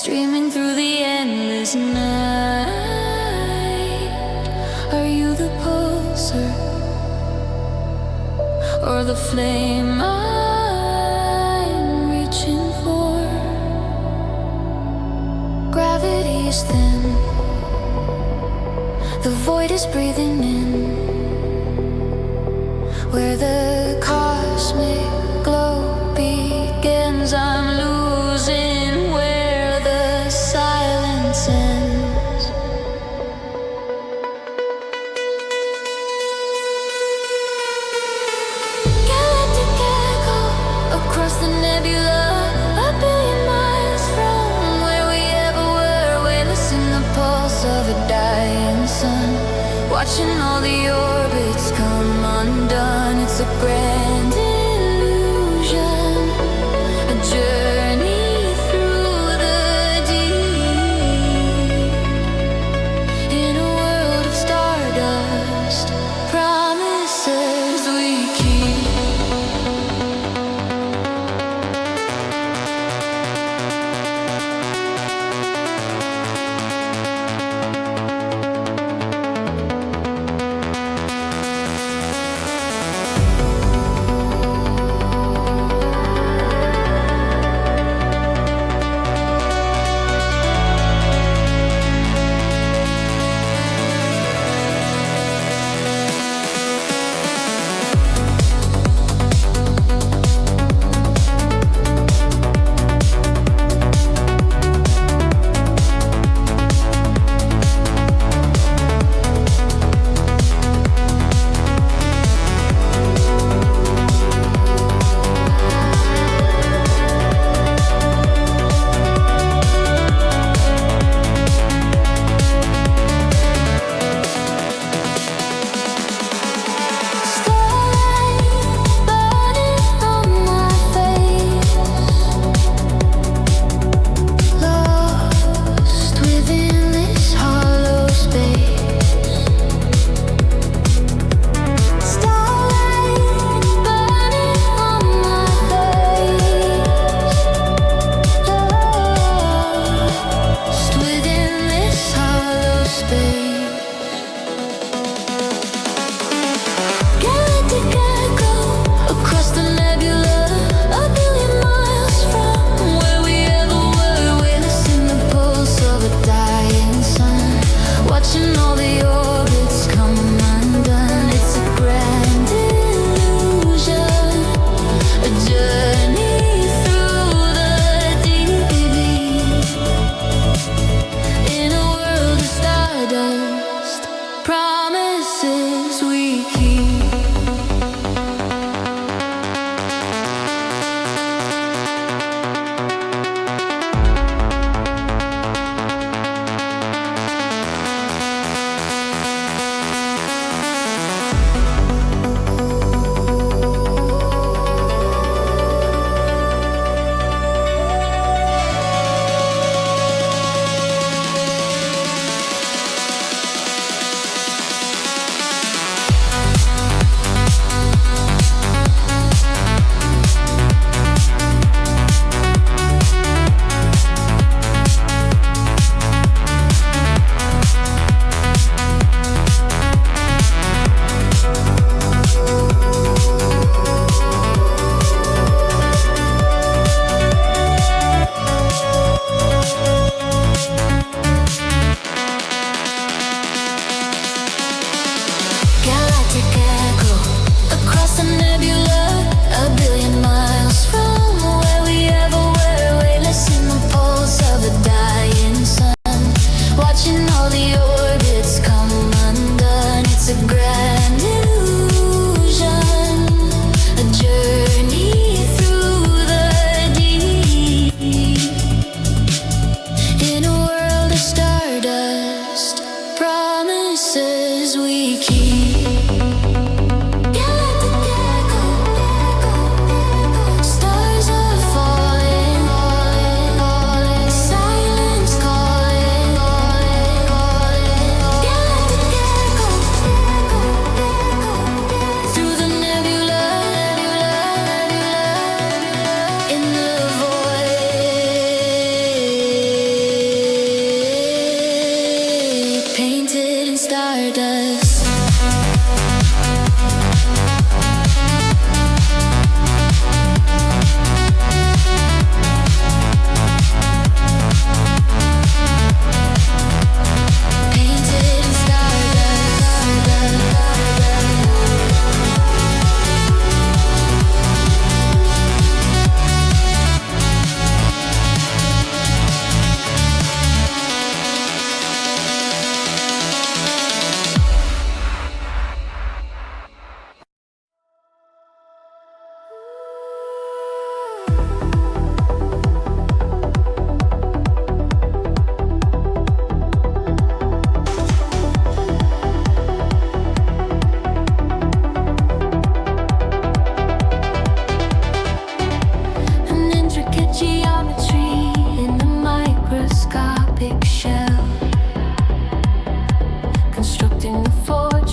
streaming through the endless night. Are you the pulsar or the flame I'm reaching for? Gravity is thin, the void is breathing in, where the cosmic glow begins. I'm losing where the silence ends. Galactic echo across the nebula, a billion miles from where we ever were, witnessing the pulse of a dying sun, watching all the orbits come undone. It's a grand illusion, a journey through the deep, in a world of stardust, promises we keep.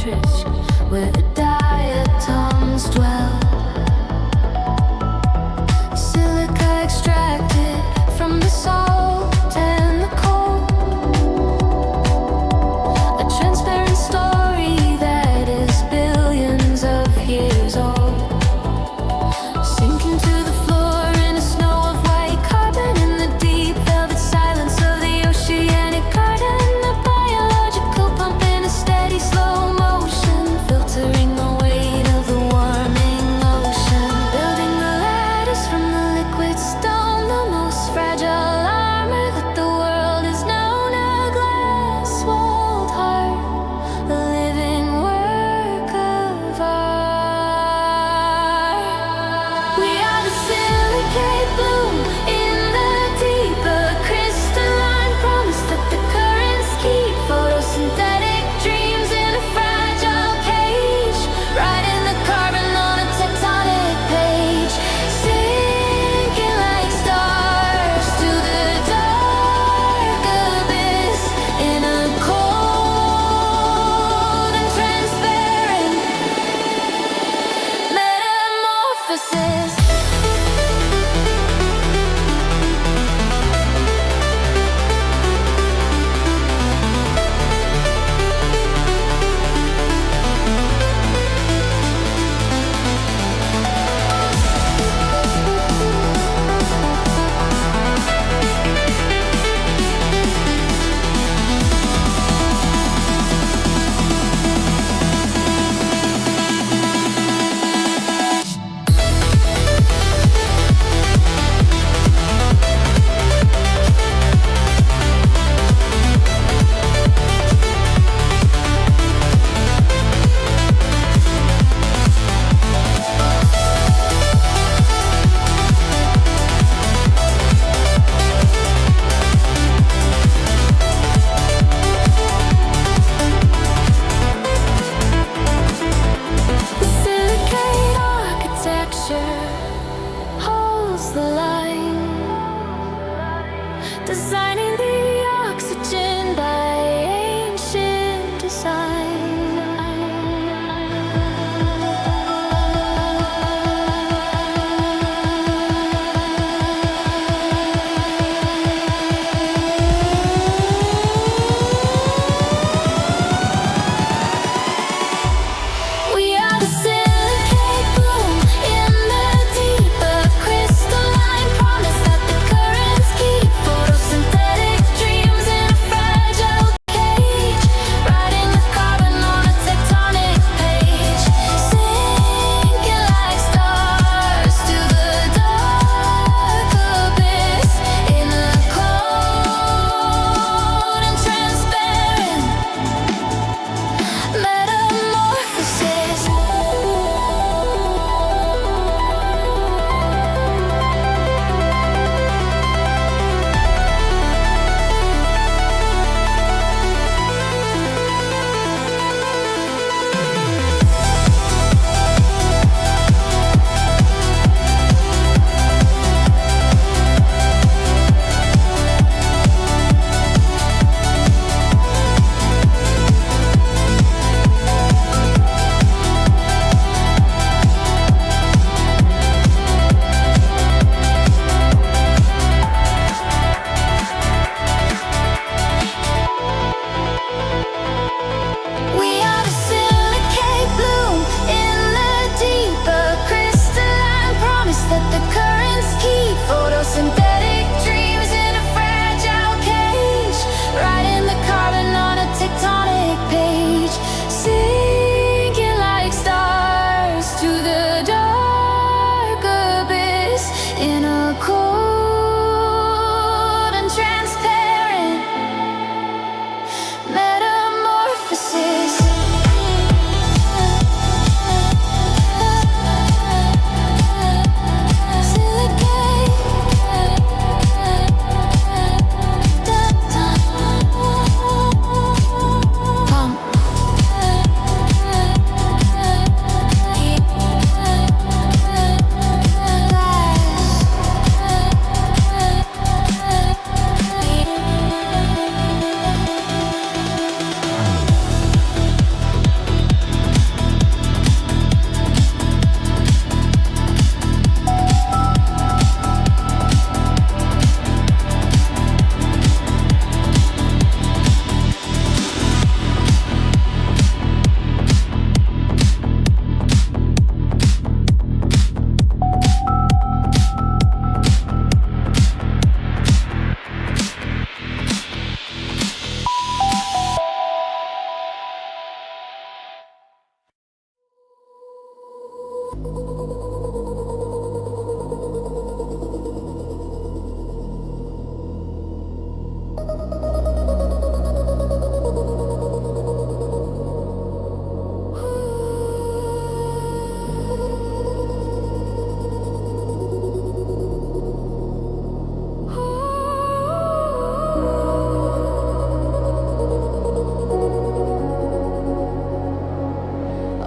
fortress where the diatoms dwell. Silica extracted from the salt and the coal. A transparent story that is billions of years old. Sinking to the floor in a snow of white carbon, in the deep velvet silence of the oceanic garden. A biological pump in a steady slow motion, filtering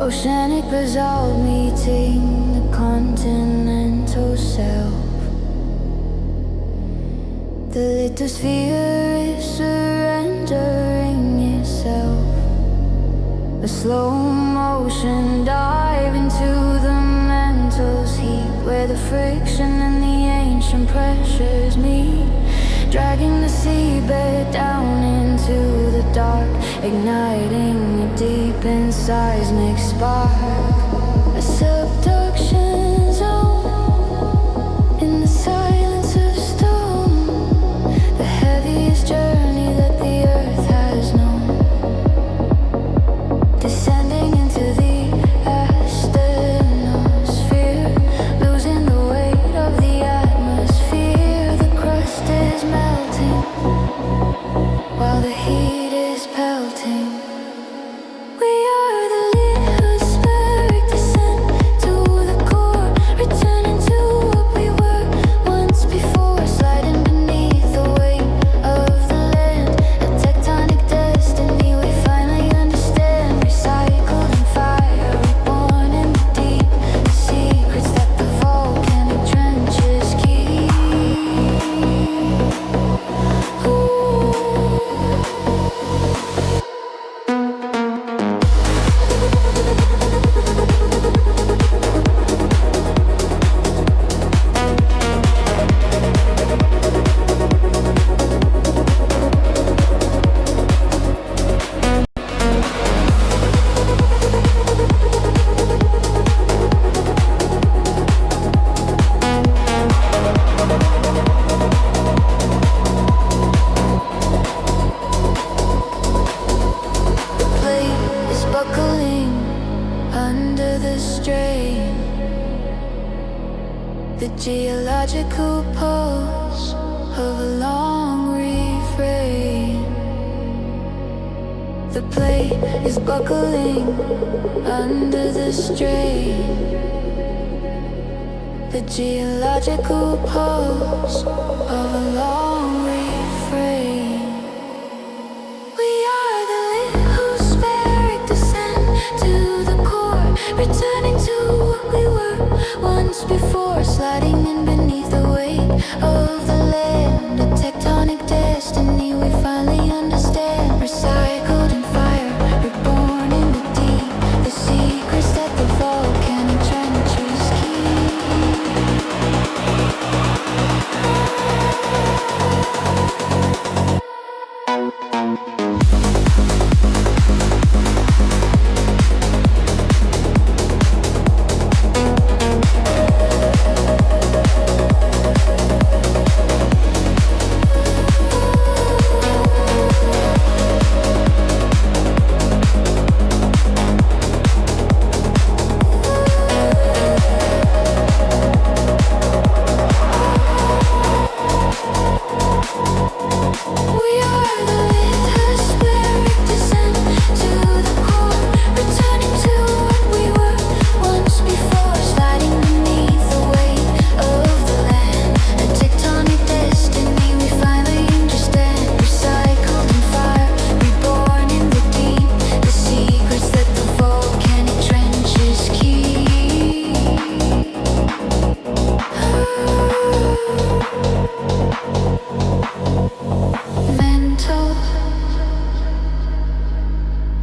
Oceanic basalt meeting the continental self. The lithosphere is surrendering itself. A slow motion dive into the mantel's heat, where the friction and the ancient pressures meet, dragging the seabed down into the dark, igniting a deep and seismic spark. A subduction zone in the silence of the storm, the heaviest journey that the earth has known, descending into the astrosphere, losing the weight of the atmosphere. The crust is melting while the heat is pelting. We are the lithosphere. geological pulse of a long refrain. The plate is buckling under the strain. The geological pulse of a long refrain. We are the lithospheric descent to the core, returning to what we were once before, sliding in beneath the weight of the land. A tectonic destiny we finally understand, recycled in fire, reborn in the deep, the secrets that the volcanic trenches keep.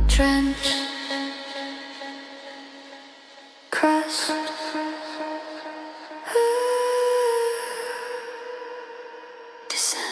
Trance, crust, descent.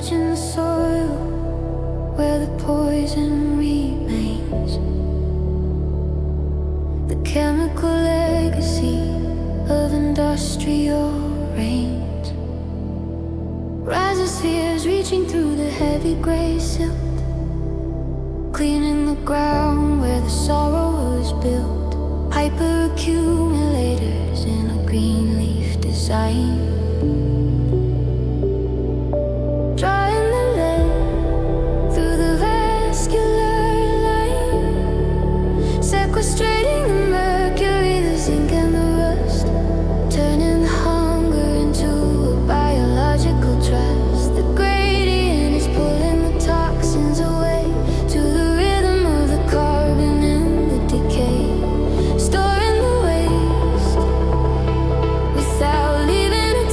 touching the soil where the poison remains. The chemical legacy of industrial rains. Rises fears reaching through the heavy gray silt, cleaning the ground where the sorrow was built. Hyperaccumulators in a green leaf design. Drawing the lead through the vascular line, sequestrating the mercury, the zinc and the rust, turning the hunger into a biological trust. The gradient is pulling the toxins away to the rhythm of the carbon and the decay, storing the waste without leaving a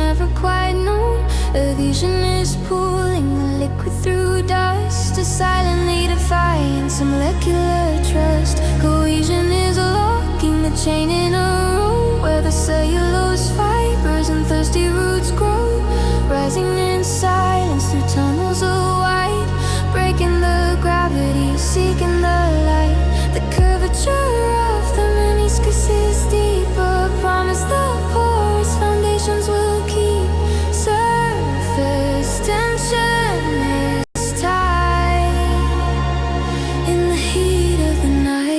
never quite known. Adhesion is pulling the liquid through dust to silently define some molecular trust. Cohesion is locking the chain in a row where the cellulose fibers and thirsty roots grow, rising in silence through tunnels of white, breaking the gravity, seeking the light. The curvature of the meniscus is deeper. Promise the porous foundations will keep. Surface tension is tight in the heat of the night.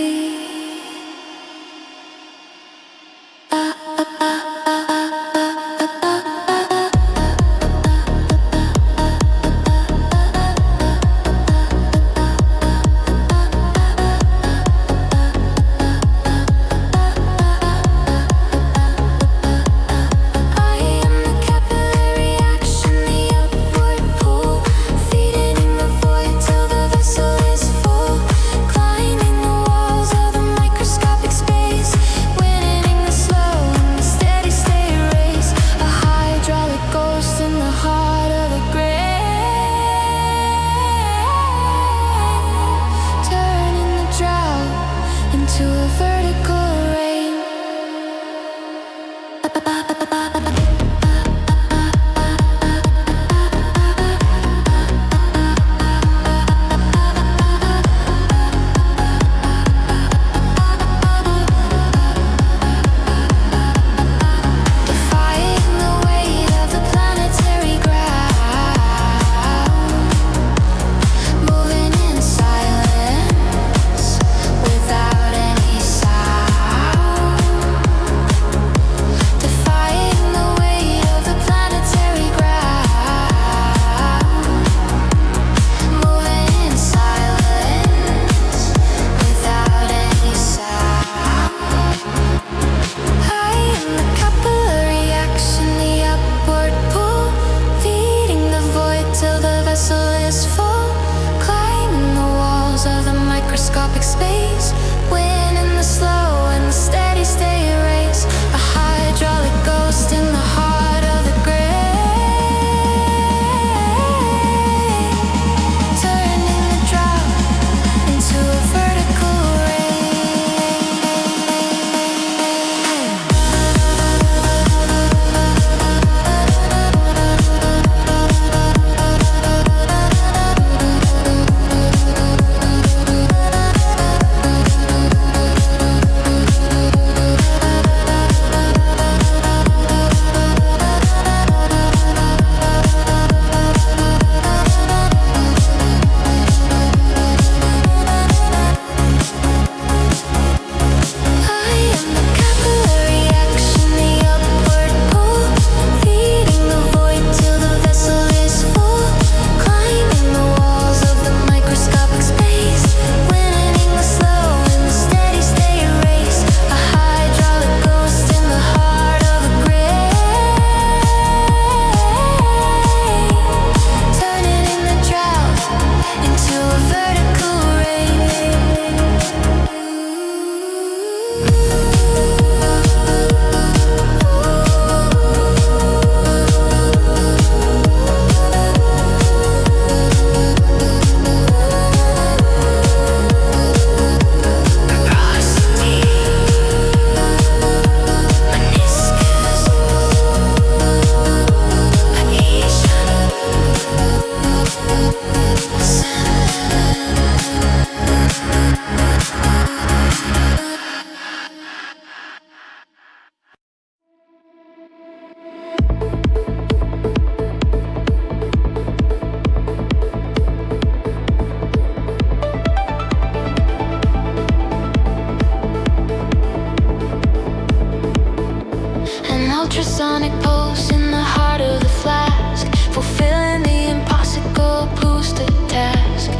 ultrasonic pulse in the heart of the flask, fulfilling the impossible booster task.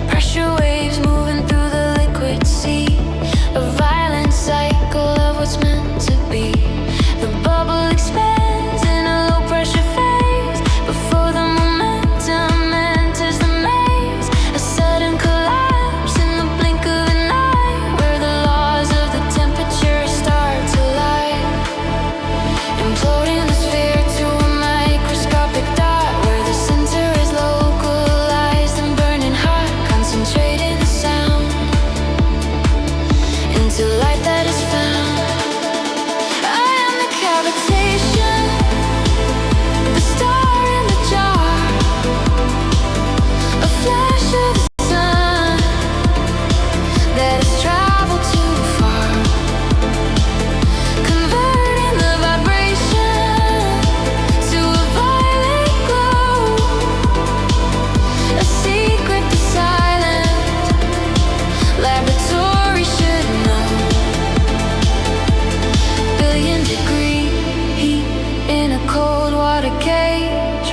Pressure waves moving through the liquid sea, a violent cycle of what's meant to be. The bubble expands in a low pressure phase before the momentum enters the maze. A sudden collapse in the blink of an eye, where the laws of the temperature start to lie. Imploding the sphere to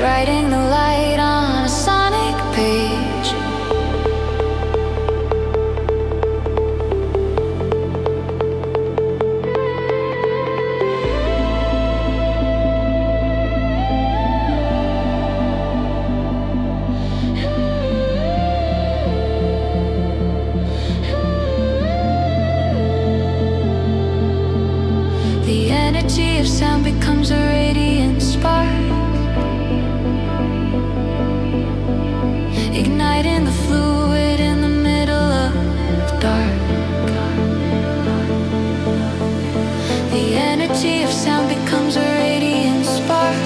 writing the light on a sonic page. The energy of sound becomes a radiant spark, igniting the fluid in the middle of dark. The energy of sound becomes a radiant spark,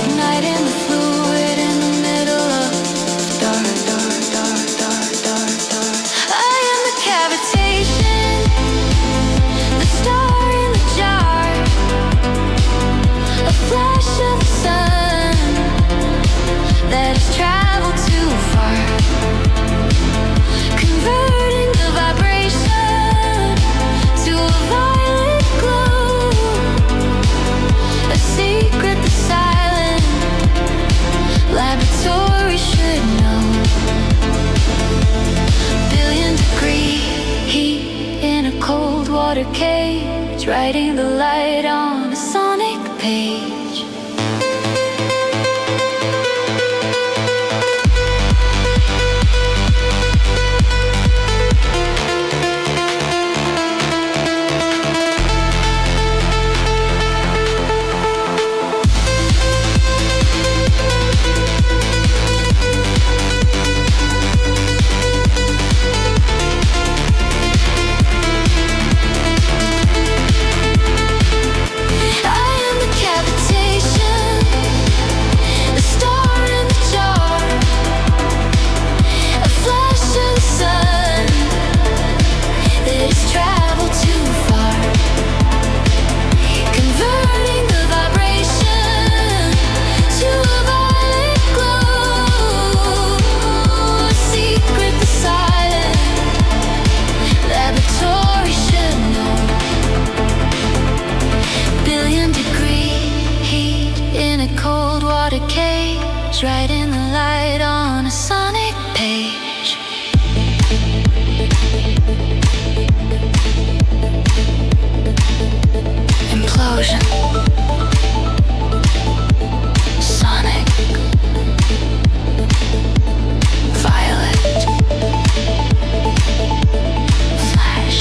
igniting the fluid in the middle of dark, dark, dark, dark, dark, dark. I am the cavitation, the star in the jar, a flash of the sun that has traveled too far, converting the vibration to a violet glow, a secret the silent laboratory should know. Billion-degree heat in a cold water cage, writing the light on a sonic page. Writing the light on a sonic page. Implosion. Sonic. Violet. Flash.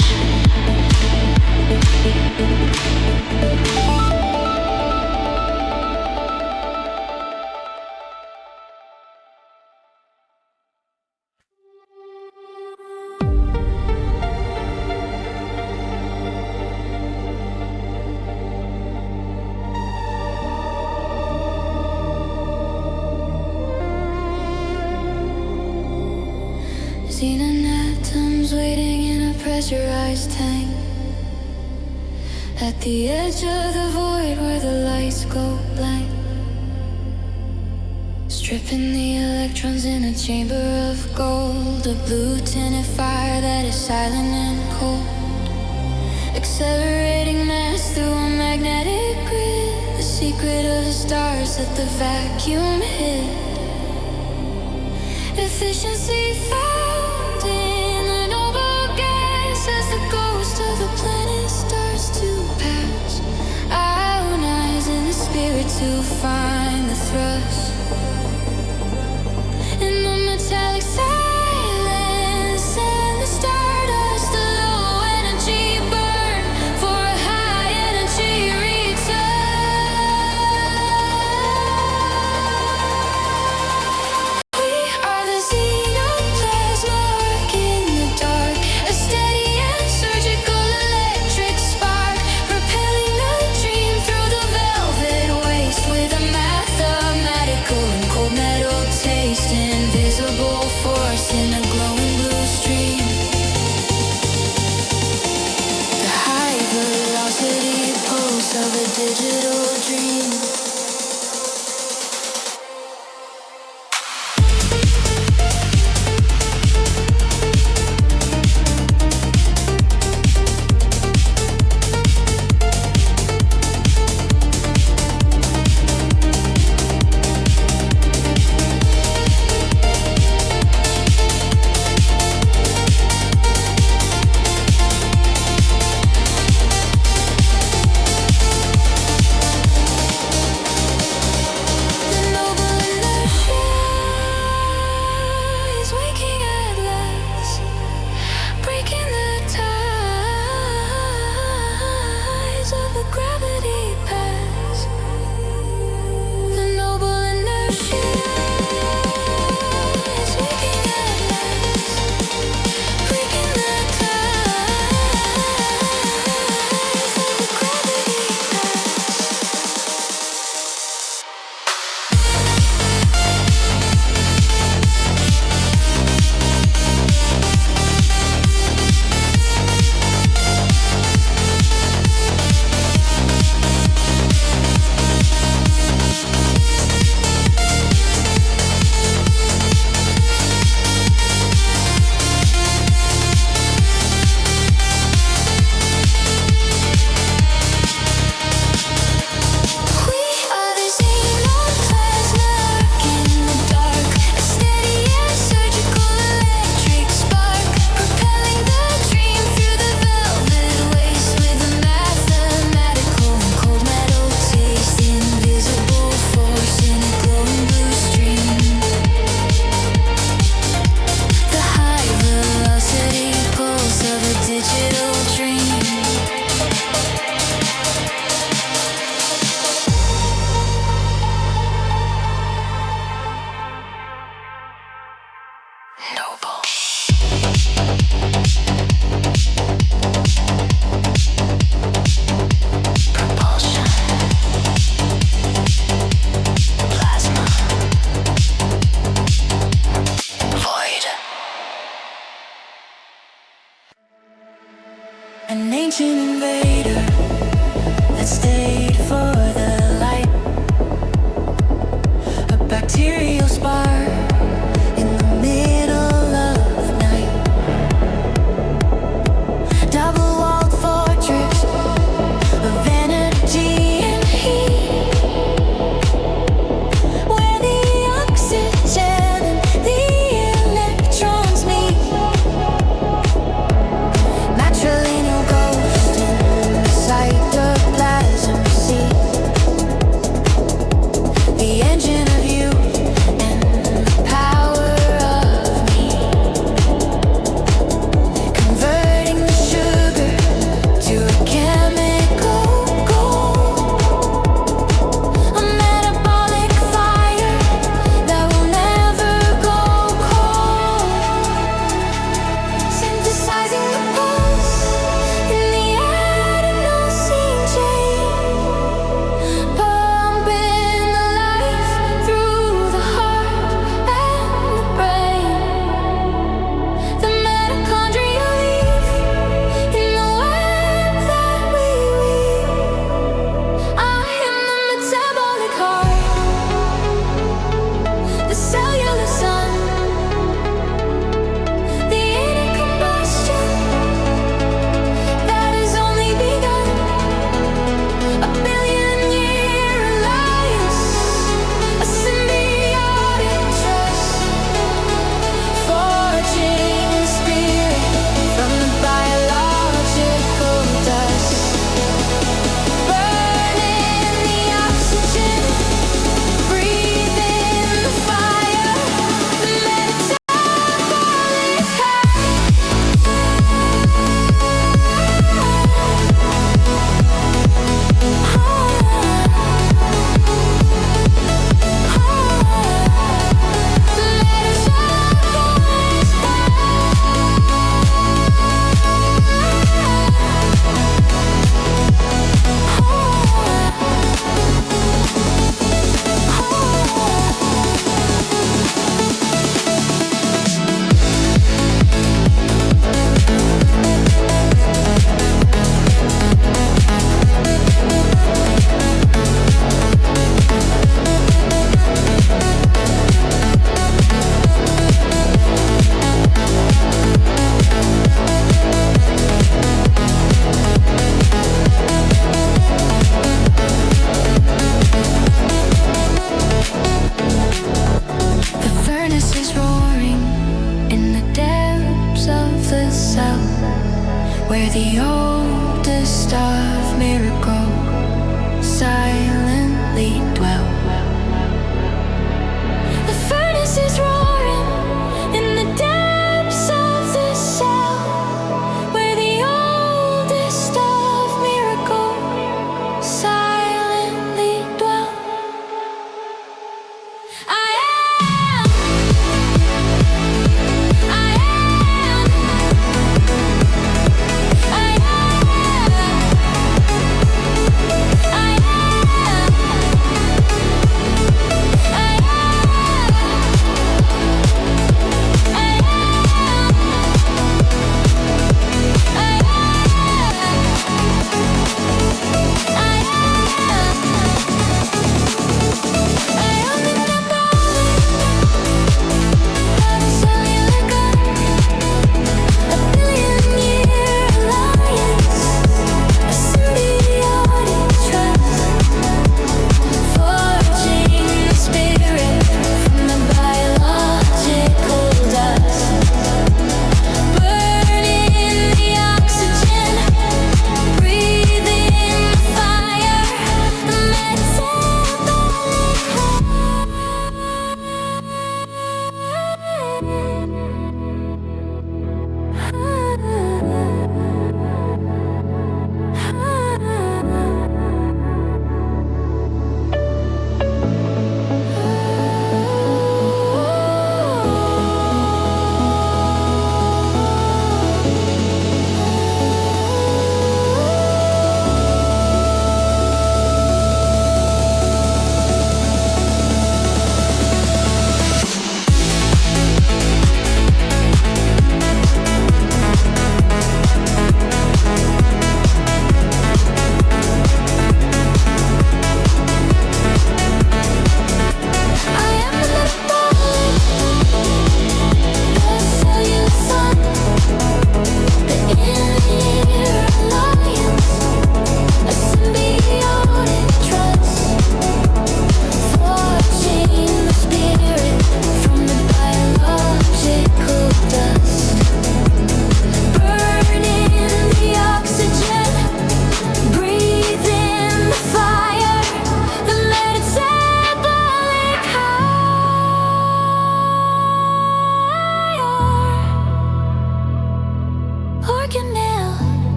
Seen anthems waiting in a pressurized tank, at the edge of the void where the lights go blank, stripping the electrons in a chamber of gold, a blue tinted fire that is silent and cold, accelerating mass through a magnetic grid, the secret of the stars that the vacuum hid. Efficiency found in the noble gas as the ghost of the planet starts to pass, ionizing the spirit to find the thrust in the metallic silence and the stardust, the low energy burn for a high energy return.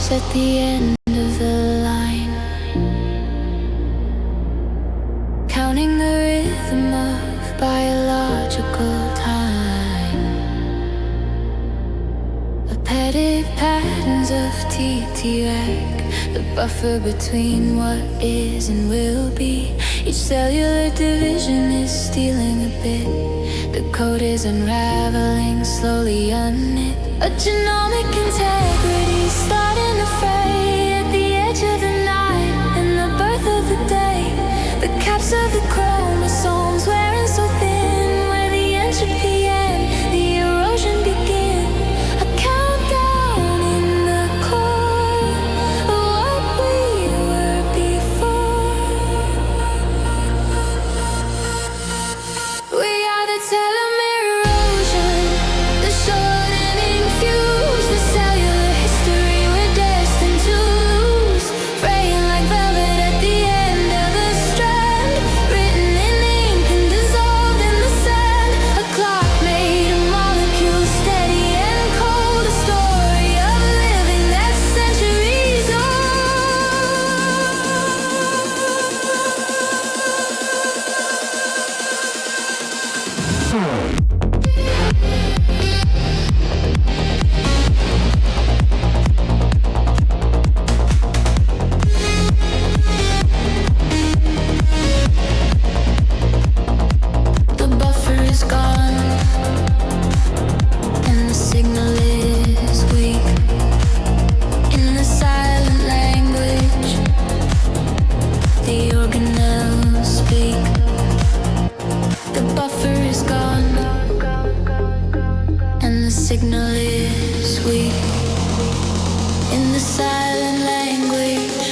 at the end of the line, counting the rhythm of biological time, repeated patterns of TTRAC, the buffer between what is and will be. Each cellular division is stealing a bit. The code is unraveling, slowly unknit. A genomic integrity starting to fray at the edge of the night and the birth of the day. The caps of the chromosomes wearing so thin, where the entropy and the erosion begin. A countdown in the core of what we were before. We are the telomere erosion, the shortening fuse, the cellular history we're destined to lose. Fraying like velvet at the end of the strand, written in ink and dissolved in the sand. A clock made of molecules, steady and cold. A story of living that's centuries The buffer is gone, and the signal is weak. In the silent language, the organelles speak. The buffer is gone, and the signal is weak. In the silent language,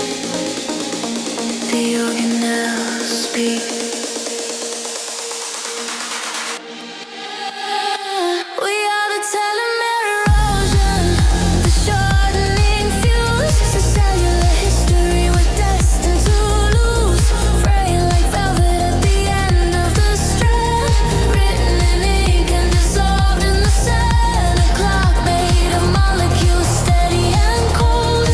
the organelles speak. We are the telomere erosion, the shortening fuse, the cellular history we're destined to lose. Fraying like velvet at the end of the strand, written in ink and dissolved in the sand. A clock made of molecules, steady and cold. A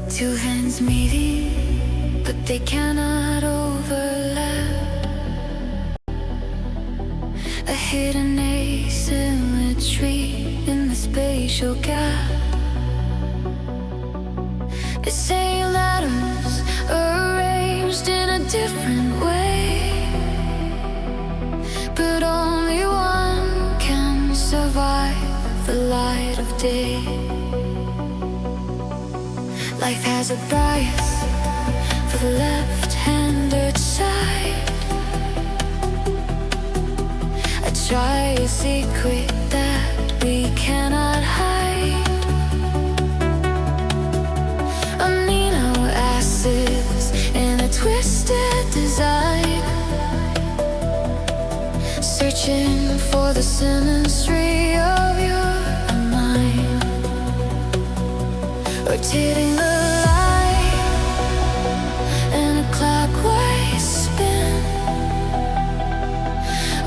Two hands meeting, but they cannot overlap. A hidden asymmetry in the spatial gap. The same letters arranged in a different way, but only one can survive the light of day. Life has a bias for the left-handed side. I try a secret that we cannot hide. Amino acids in a twisted design, searching for the symmetry of your hitting the light in a clockwise spin,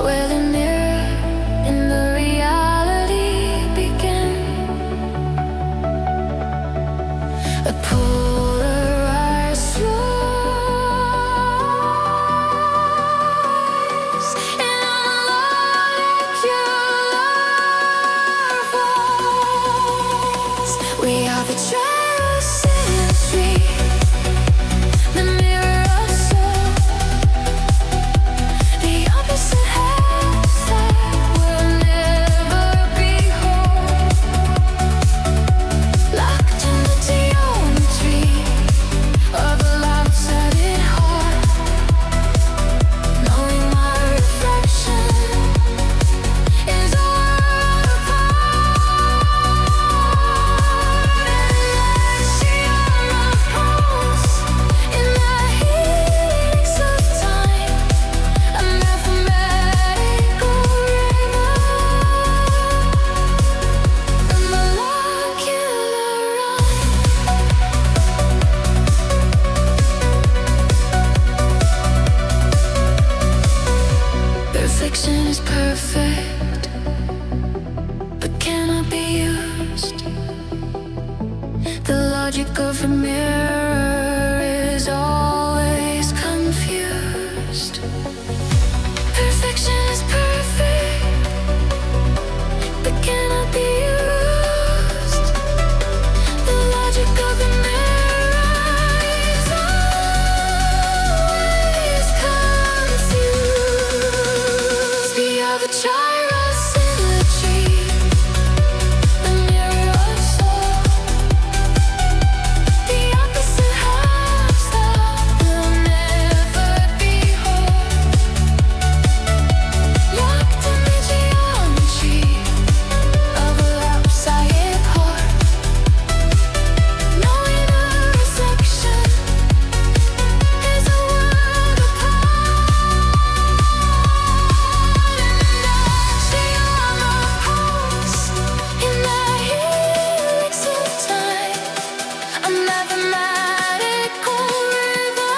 where the mirror and the reality begin. A polarized slice in a molecular voice. We are the symmetry, the mirror of soul, the opposite halves that will never be whole, locked in the geometry of a lopsided heart, knowing my reflection is a world apart. Perfection is perfect, but cannot be used. The logic of a mirror is always confused. Perfection is perfect, but cannot be used. The logic of a mirror is always confused. We are the gyrosymmetry, the mirror of soul, the opposite halves that will never be whole, locked in the geometry of a lopsided heart, knowing a reflection is a world apart. In the helix of time, a mathematical rhythm.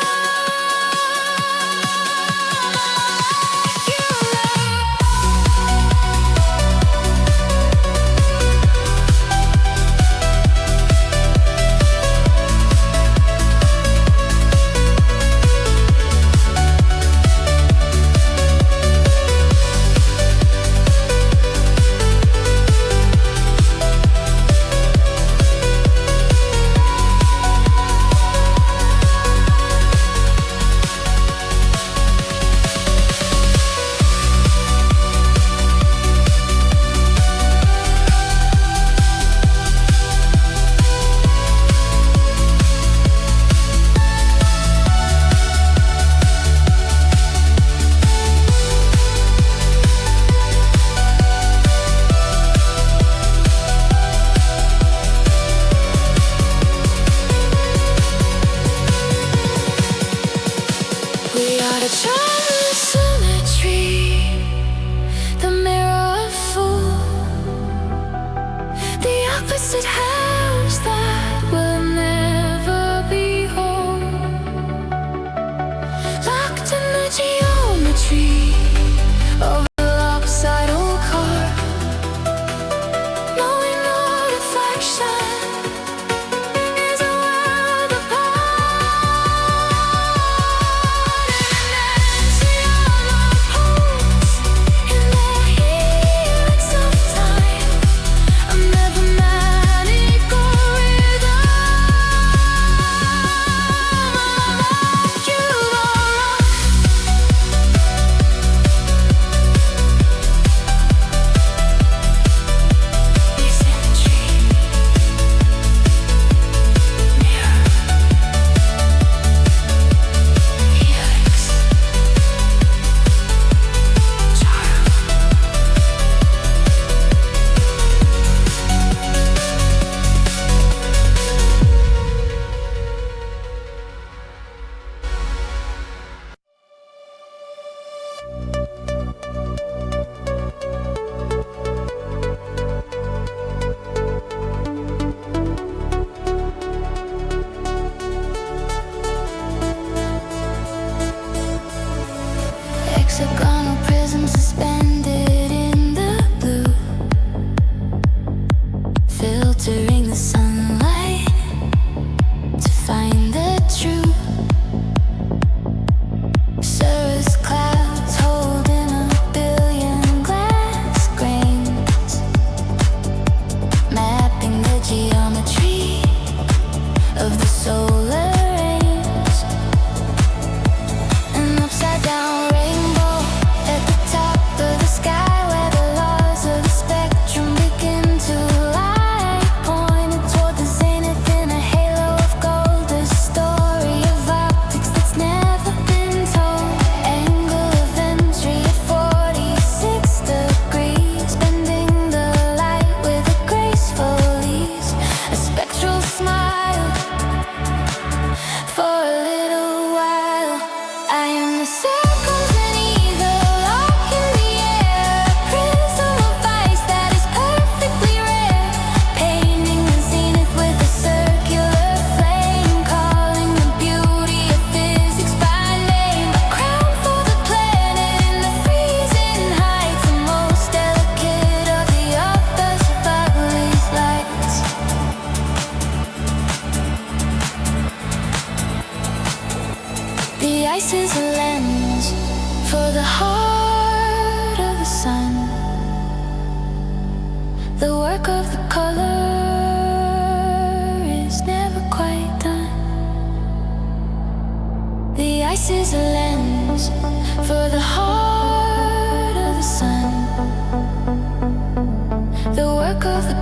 We are the gyrosymmetry, the mirror of fool, the opposite halves that will never be whole, locked in the geometry of a lopsidal car, knowing no reflection is a world apart. In the helix of time, a mathematical filtering the sunlight to find the truth. Cirrus clouds holding a billion glass grains, mapping the geometry of the solar rays. An upside down rainbow at the top of the sky, where the laws of the spectrum begin to lie, pointed toward the zenith in a halo of gold. A story of optics that's never been told. Angle of entry at 46 degrees, bending the light with a graceful ease. A spectral smile for a little while. I am the circles and eagle lock in the air, a prism of ice that is perfectly rare, painting the zenith with a circular flame, calling the beauty of physics by name. A crown for the planet in the freezing heights, the most delicate of the authors of ugly lights. The ice is a lens for the heart of the sun. The work of the color is never quite done. The ice is a lens for the heart of the sun. The work of the